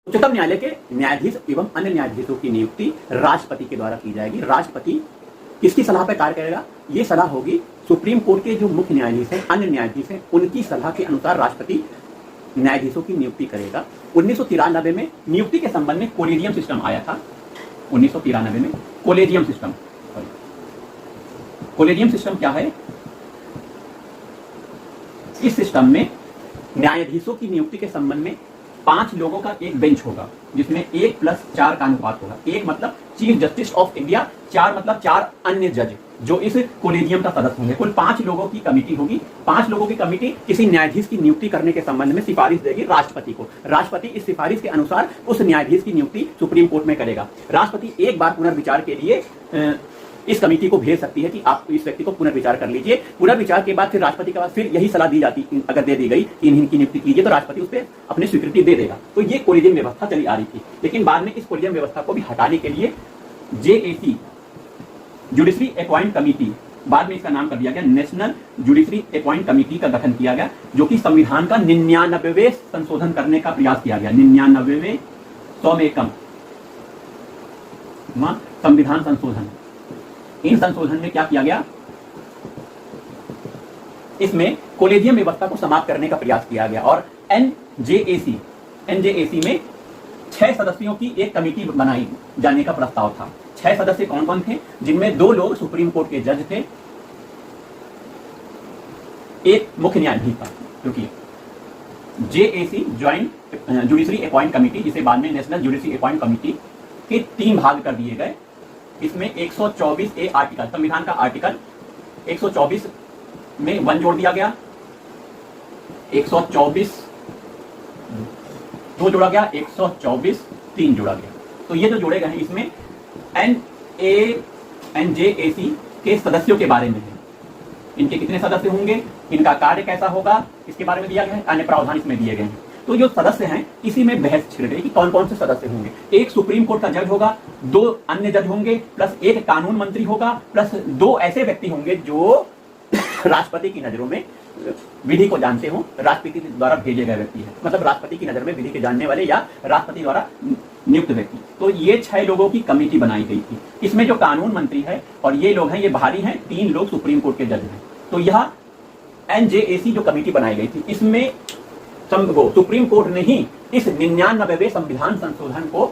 उच्चतम न्यायालय के न्यायाधीश एवं अन्य न्यायाधीशों की नियुक्ति राष्ट्रपति के द्वारा की जाएगी। राष्ट्रपति किसकी सलाह पर कार्य करेगा? ये सलाह होगी सुप्रीम कोर्ट के जो मुख्य न्यायाधीश हैं, अन्य न्यायाधीश हैं, उनकी सलाह के अनुसार राष्ट्रपति न्यायाधीशों की नियुक्ति करेगा। 1993 में नियुक्ति के संबंध में कोलेजियम सिस्टम आया था। 1993 में कोलेजियम सिस्टम। कोलेजियम सिस्टम क्या है? इस सिस्टम में न्यायाधीशों की नियुक्ति के संबंध में 5 लोगों का एक बेंच होगा, जिसमें 1+4 का अनुपात होगा। 1 मतलब चीफ जस्टिस ऑफ इंडिया, 4 मतलब 4 अन्य जज जो इस कोलेजियम का सदस्य होंगे। कुल 5 लोगों की कमेटी होगी। 5 लोगों की कमेटी किसी न्यायाधीश की नियुक्ति करने के संबंध में सिफारिश देगी राष्ट्रपति को। राष्ट्रपति इस सिफारिश के अनुसार उस न्यायाधीश की नियुक्ति सुप्रीम कोर्ट में करेगा। राष्ट्रपति एक बार पुनर्विचार के लिए इस कमेटी को भेज सकती है कि आप इस व्यक्ति को पुनर्विचार कर लीजिए। पुनर्विचार के बाद फिर राष्ट्रपति के पास फिर यही सलाह दी जाती, अगर दे दी गई कि इनकी नियुक्ति कीजिए, तो राष्ट्रपति उस पर अपनी स्वीकृति दे देगा। तो ये कोलेजियम व्यवस्था चली आ रही थी। लेकिन बाद में इस कोलेजियम व्यवस्था को भी हटाने के लिए JAC, जुडिशरी अपॉइंट कमेटी, बाद में इसका नाम कर दिया गया नेशनल जुडिशरी अपॉइंट कमेटी का गठन किया गया, जो कि संविधान का 99वें संशोधन करने का प्रयास किया गया। 99वें 100 में कम संविधान संशोधन। इन संशोधन में क्या किया गया? इसमें कोलेजियम व्यवस्था को समाप्त करने का प्रयास किया गया और NJAC में 6 सदस्यों की एक कमेटी बनाई जाने का प्रस्ताव था। 6 सदस्य कौन कौन थे? जिनमें 2 लोग सुप्रीम कोर्ट के जज थे, एक मुख्य न्यायाधीश था। क्योंकि JAC joint judiciary appoint committee, जिसे बाद में नेशनल जुडिशरी अपॉइंट कमेटी के 3 भाग कर दिए गए। इसमें 124A आर्टिकल, संविधान का आर्टिकल 124 में 1 जोड़ दिया गया, 124 2 जोड़ा गया, 124 3 जोड़ा गया। तो ये जो जोड़े गए हैं इसमें NJAC के सदस्यों के बारे में है। इनके कितने सदस्य होंगे, इनका कार्य कैसा होगा, इसके बारे में दिया गया है। अन्य प्रावधान इसमें दिए गए हैं। तो जो सदस्य हैं इसी में बहस छिड़ गई कि कौन कौन से सदस्य होंगे। एक सुप्रीम कोर्ट का जज होगा, 2 अन्य जज होंगे, प्लस एक कानून मंत्री होगा, प्लस 2 ऐसे व्यक्ति होंगे जो राष्ट्रपति की नजरों में विधि को जानते हो, राष्ट्रपति द्वारा भेजे गए व्यक्ति है, मतलब राष्ट्रपति की नजर में विधि के जानने वाले या राष्ट्रपति द्वारा नियुक्त व्यक्ति। तो ये 6 लोगों की कमेटी बनाई गई थी। इसमें जो कानून मंत्री है और ये लोग हैं, ये बाहरी हैं, 3 लोग सुप्रीम कोर्ट के जज हैं। तो यह NJAC जो कमेटी बनाई गई थी, इसमें सुप्रीम कोर्ट ने ही इस 99वें संविधान संशोधन को